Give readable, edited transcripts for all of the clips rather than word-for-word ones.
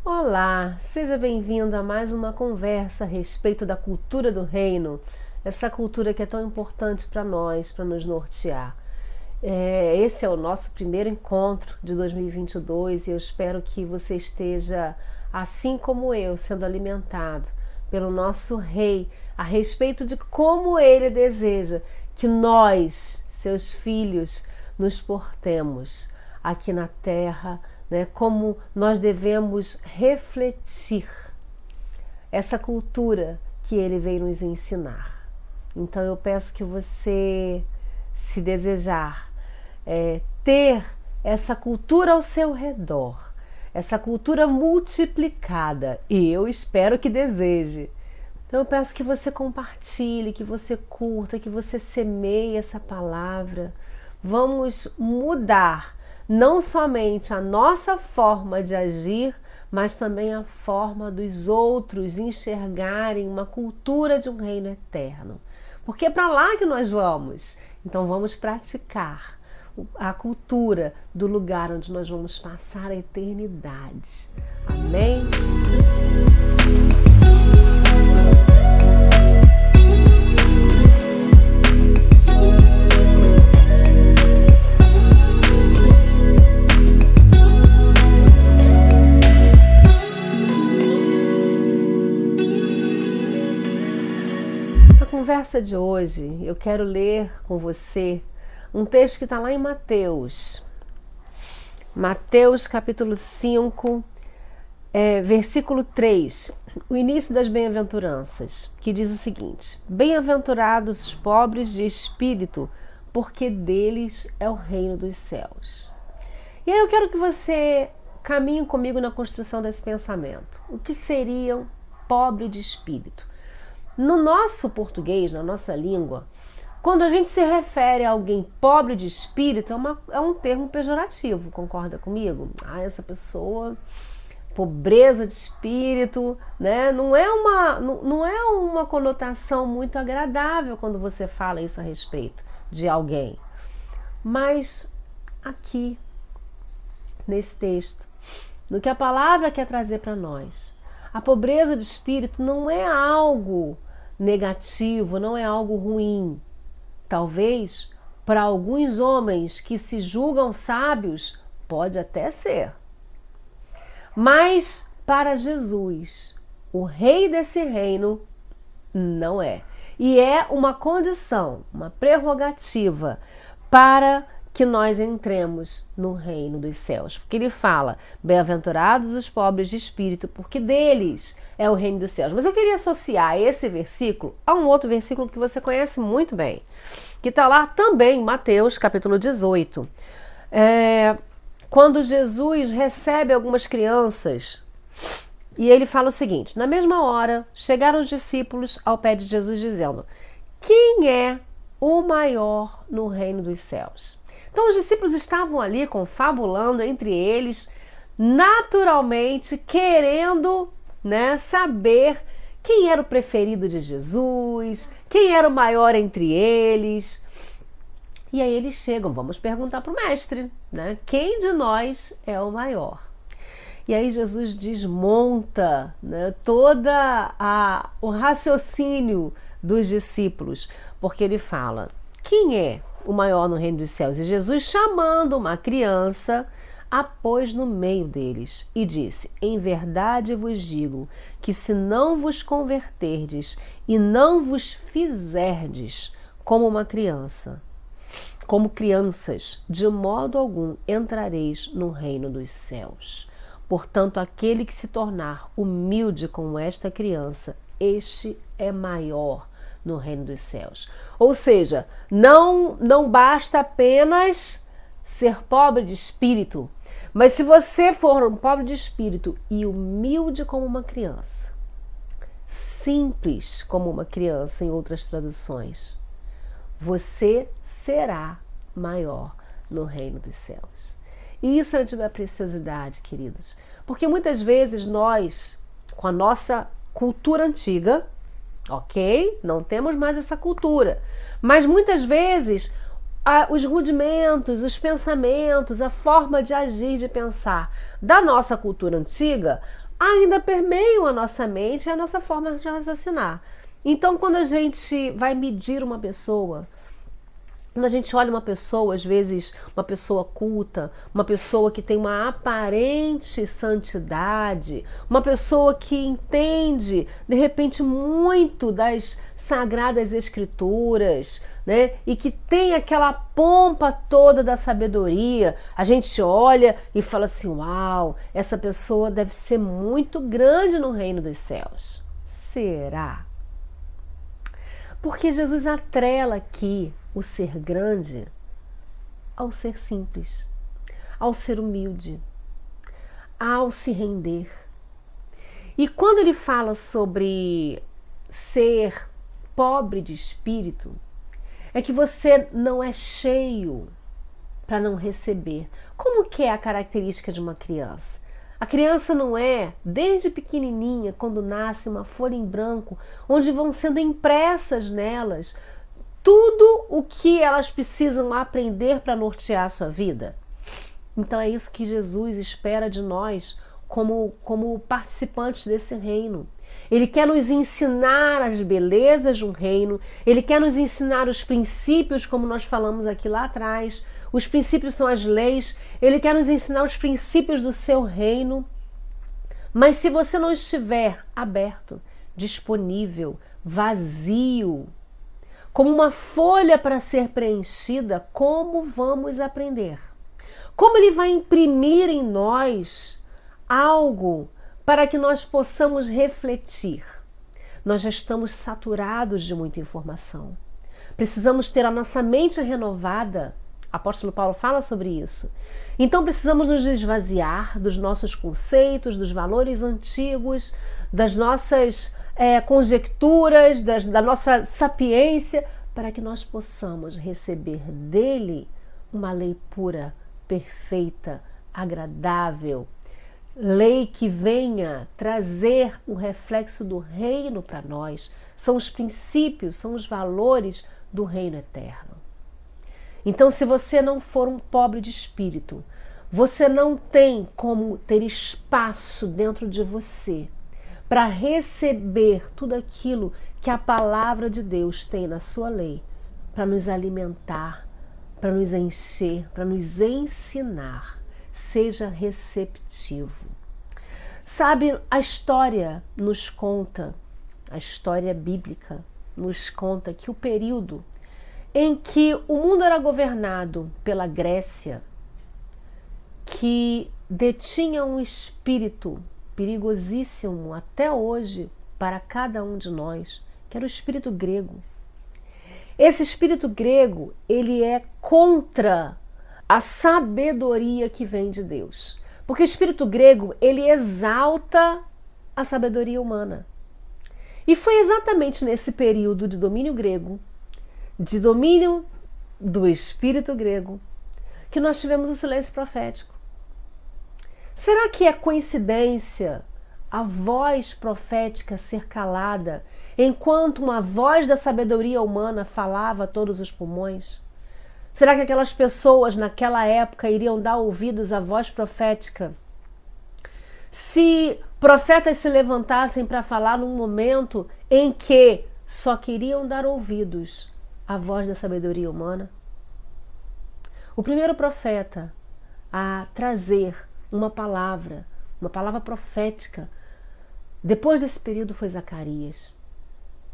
Olá, seja bem-vindo a mais uma conversa a respeito da cultura do reino, essa cultura que é tão importante para nós, para nos nortear. Esse é o nosso primeiro encontro de 2022 e eu espero que você esteja, assim como eu, sendo alimentado pelo nosso Rei a respeito de como Ele deseja que nós, seus filhos, nos portemos aqui na terra, né? Como nós devemos refletir essa cultura que Ele veio nos ensinar. Então eu peço que você, se desejar, ter essa cultura ao seu redor, essa cultura multiplicada, e eu espero que deseje. Então eu peço que você compartilhe, que você curta, que você semeie essa palavra. Vamos mudar não somente a nossa forma de agir, mas também a forma dos outros enxergarem uma cultura de um reino eterno. Porque é para lá que nós vamos. Então vamos praticar a cultura do lugar onde nós vamos passar a eternidade. Amém? Na conversa de hoje, eu quero ler com você um texto que está lá em Mateus. Mateus capítulo 5, versículo 3, o início das bem-aventuranças, que diz o seguinte: Bem-aventurados os pobres de espírito, porque deles é o reino dos céus. E aí eu quero que você caminhe comigo na construção desse pensamento. O que seria um pobre de espírito? No nosso português, na nossa língua, quando a gente se refere a alguém pobre de espírito, é um termo pejorativo, concorda comigo? Essa pessoa, pobreza de espírito, né? Não é uma conotação muito agradável quando você fala isso a respeito de alguém. Mas aqui, nesse texto, no que a palavra quer trazer para nós, a pobreza de espírito não é algo negativo, não é algo ruim. Talvez para alguns homens que se julgam sábios, pode até ser. Mas para Jesus, o rei desse reino, não é. E é uma condição, uma prerrogativa para que nós entremos no reino dos céus. Porque ele fala, bem-aventurados os pobres de espírito, porque deles é o reino dos céus. Mas eu queria associar esse versículo a um outro versículo que você conhece muito bem, que está lá também em Mateus, capítulo 18. Quando Jesus recebe algumas crianças, e ele fala o seguinte: na mesma hora, chegaram os discípulos ao pé de Jesus dizendo: quem é o maior no reino dos céus? Então os discípulos estavam ali confabulando entre eles, naturalmente querendo, né, saber quem era o preferido de Jesus, quem era o maior entre eles. E aí eles chegam, vamos perguntar para o mestre, né, quem de nós é o maior? E aí Jesus desmonta, né, o raciocínio dos discípulos, porque ele fala, quem é o maior no reino dos céus? E Jesus, chamando uma criança, a pôs no meio deles e disse: em verdade vos digo que se não vos converterdes e não vos fizerdes como uma criança, como crianças, de modo algum entrareis no reino dos céus. Portanto, aquele que se tornar humilde como esta criança, este é maior no reino dos céus. Ou seja, não basta apenas ser pobre de espírito, mas se você for um pobre de espírito e humilde como uma criança, simples como uma criança em outras traduções, você será maior no reino dos céus. E isso é de uma preciosidade, queridos, porque muitas vezes nós, com a nossa cultura antiga, ok? Não temos mais essa cultura, mas muitas vezes os rudimentos, os pensamentos, a forma de agir, de pensar da nossa cultura antiga ainda permeiam a nossa mente e a nossa forma de raciocinar. Então, quando a gente vai medir uma pessoa, quando a gente olha uma pessoa, às vezes uma pessoa culta, uma pessoa que tem uma aparente santidade, uma pessoa que entende, de repente, muito das sagradas escrituras, né? E que tem aquela pompa toda da sabedoria, a gente olha e fala assim, uau, essa pessoa deve ser muito grande no reino dos céus. Será? Porque Jesus atrela aqui o ser grande ao ser simples, ao ser humilde, ao se render. E quando ele fala sobre ser pobre de espírito, é que você não é cheio para não receber. Como que é a característica de uma criança? A criança não é, desde pequenininha, quando nasce, uma folha em branco, onde vão sendo impressas nelas tudo o que elas precisam aprender para nortear a sua vida. Então é isso que Jesus espera de nós como participantes desse reino. Ele quer nos ensinar as belezas de um reino, ele quer nos ensinar os princípios, como nós falamos aqui lá atrás. Os princípios são as leis, ele quer nos ensinar os princípios do seu reino. Mas se você não estiver aberto, disponível, vazio, como uma folha para ser preenchida, como vamos aprender? Como ele vai imprimir em nós algo para que nós possamos refletir? Nós já estamos saturados de muita informação. Precisamos ter a nossa mente renovada. O apóstolo Paulo fala sobre isso. Então precisamos nos esvaziar dos nossos conceitos, dos valores antigos, das nossas conjecturas, da nossa sapiência, para que nós possamos receber dele uma lei pura, perfeita, agradável, lei que venha trazer o reflexo do reino para nós. São os princípios, são os valores do reino eterno. Então, se você não for um pobre de espírito, você não tem como ter espaço dentro de você para receber tudo aquilo que a palavra de Deus tem na sua lei, para nos alimentar, para nos encher, para nos ensinar. Seja receptivo. Sabe, a história nos conta, a história bíblica nos conta que o período em que o mundo era governado pela Grécia, que detinha um espírito perigosíssimo até hoje para cada um de nós, que era o espírito grego. Esse espírito grego, ele é contra a sabedoria que vem de Deus. Porque o espírito grego, ele exalta a sabedoria humana. E foi exatamente nesse período de domínio grego, de domínio do espírito grego, que nós tivemos o silêncio profético. Será que é coincidência a voz profética ser calada enquanto uma voz da sabedoria humana falava a todos os pulmões? Será que aquelas pessoas naquela época iriam dar ouvidos à voz profética? Se profetas se levantassem para falar num momento em que só queriam dar ouvidos à voz da sabedoria humana? O primeiro profeta a trazer uma palavra profética, depois desse período foi Zacarias,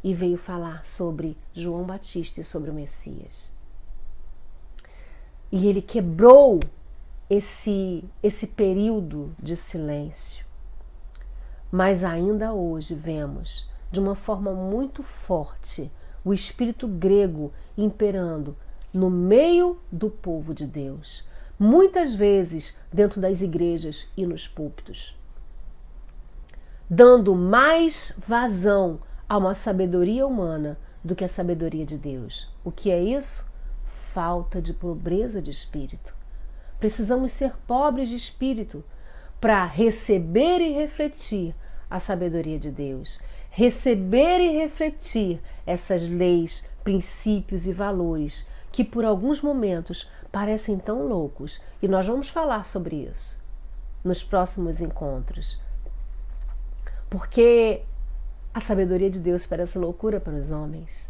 e veio falar sobre João Batista e sobre o Messias. E ele quebrou esse período de silêncio. Mas ainda hoje vemos, de uma forma muito forte, o espírito grego imperando no meio do povo de Deus, muitas vezes dentro das igrejas e nos púlpitos, dando mais vazão a uma sabedoria humana do que a sabedoria de Deus. O que é isso? Falta de pobreza de espírito. Precisamos ser pobres de espírito para receber e refletir a sabedoria de Deus, receber e refletir essas leis, princípios e valores que por alguns momentos parecem tão loucos, e nós vamos falar sobre isso nos próximos encontros. Porque a sabedoria de Deus parece loucura para os homens.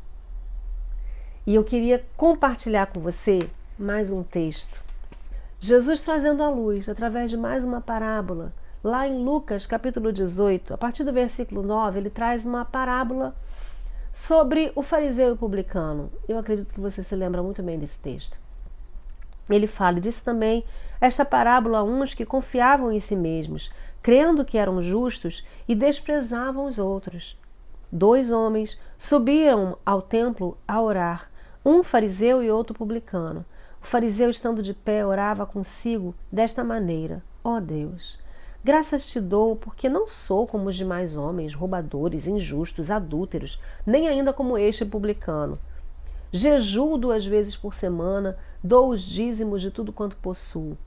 E eu queria compartilhar com você mais um texto. Jesus trazendo à luz, através de mais uma parábola. Lá em Lucas, capítulo 18, a partir do versículo 9, ele traz uma parábola sobre o fariseu e o publicano. Eu acredito que você se lembra muito bem desse texto. Ele fala e disse também esta parábola a uns que confiavam em si mesmos, crendo que eram justos e desprezavam os outros. 2 homens subiam ao templo a orar, um fariseu e outro publicano. O fariseu, estando de pé, orava consigo desta maneira: ó Deus, graças te dou, porque não sou como os demais homens, roubadores, injustos, adúlteros, nem ainda como este publicano. Jejuo 2 vezes por semana, dou os dízimos de tudo quanto possuo.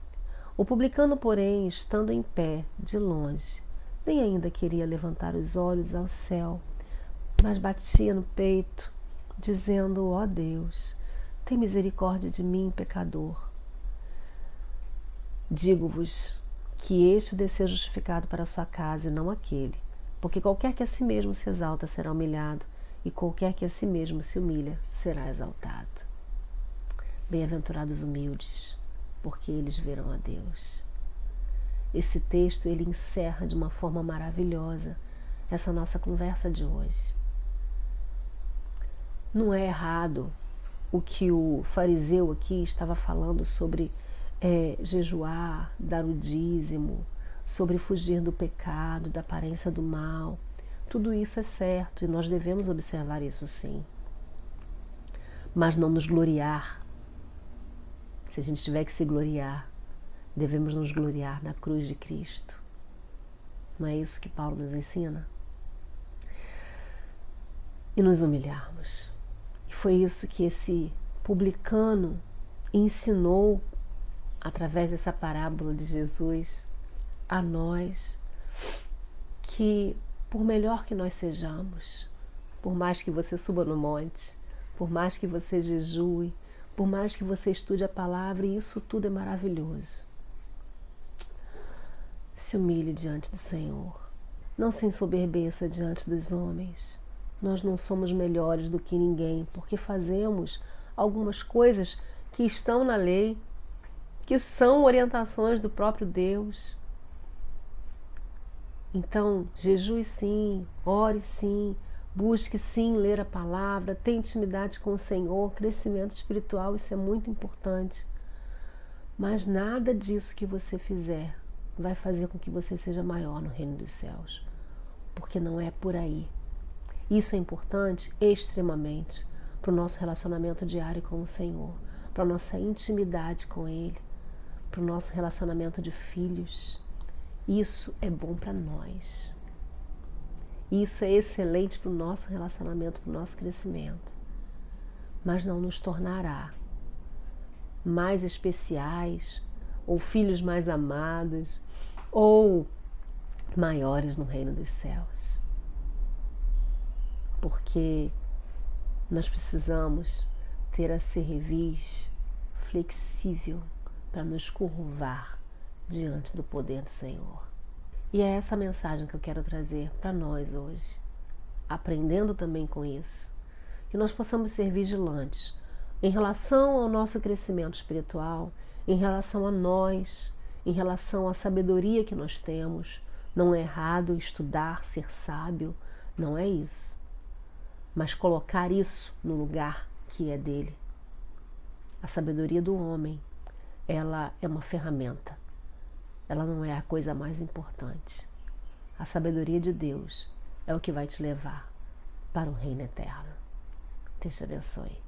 O publicano, porém, estando em pé, de longe, nem ainda queria levantar os olhos ao céu, mas batia no peito, dizendo: ó Deus, tem misericórdia de mim, pecador. Digo-vos que este desceu justificado para a sua casa e não aquele, porque qualquer que a si mesmo se exalta será humilhado, e qualquer que a si mesmo se humilha será exaltado. Bem-aventurados humildes, porque eles verão a Deus. Esse texto, ele encerra de uma forma maravilhosa essa nossa conversa de hoje. Não é errado o que o fariseu aqui estava falando sobre jejuar, dar o dízimo, sobre fugir do pecado, da aparência do mal. Tudo isso é certo e nós devemos observar isso sim. Mas não nos gloriar. Se a gente tiver que se gloriar, devemos nos gloriar na cruz de Cristo. Não é isso que Paulo nos ensina? E nos humilharmos. E foi isso que esse publicano ensinou através dessa parábola de Jesus a nós, que por melhor que nós sejamos, por mais que você suba no monte, por mais que você jejue, por mais que você estude a palavra, e isso tudo é maravilhoso. Se humilhe diante do Senhor. Não se ensoberbeça diante dos homens. Nós não somos melhores do que ninguém, porque fazemos algumas coisas que estão na lei, que são orientações do próprio Deus. Então, jejue sim, ore sim, busque sim ler a palavra, tenha intimidade com o Senhor, crescimento espiritual, isso é muito importante. Mas nada disso que você fizer vai fazer com que você seja maior no reino dos céus, porque não é por aí. Isso é importante extremamente para o nosso relacionamento diário com o Senhor, para a nossa intimidade com Ele, para o nosso relacionamento de filhos. Isso é bom para nós. Isso é excelente para o nosso relacionamento, para o nosso crescimento. Mas não nos tornará mais especiais, ou filhos mais amados, ou maiores no reino dos céus. Porque nós precisamos ter a cerviz flexível para nos curvar diante do poder do Senhor. E é essa mensagem que eu quero trazer para nós hoje, aprendendo também com isso, que nós possamos ser vigilantes em relação ao nosso crescimento espiritual, em relação a nós, em relação à sabedoria que nós temos. Não é errado estudar, ser sábio, não é isso. Mas colocar isso no lugar que é dele. A sabedoria do homem, ela é uma ferramenta. Ela não é a coisa mais importante. A sabedoria de Deus é o que vai te levar para o reino eterno. Deus te abençoe.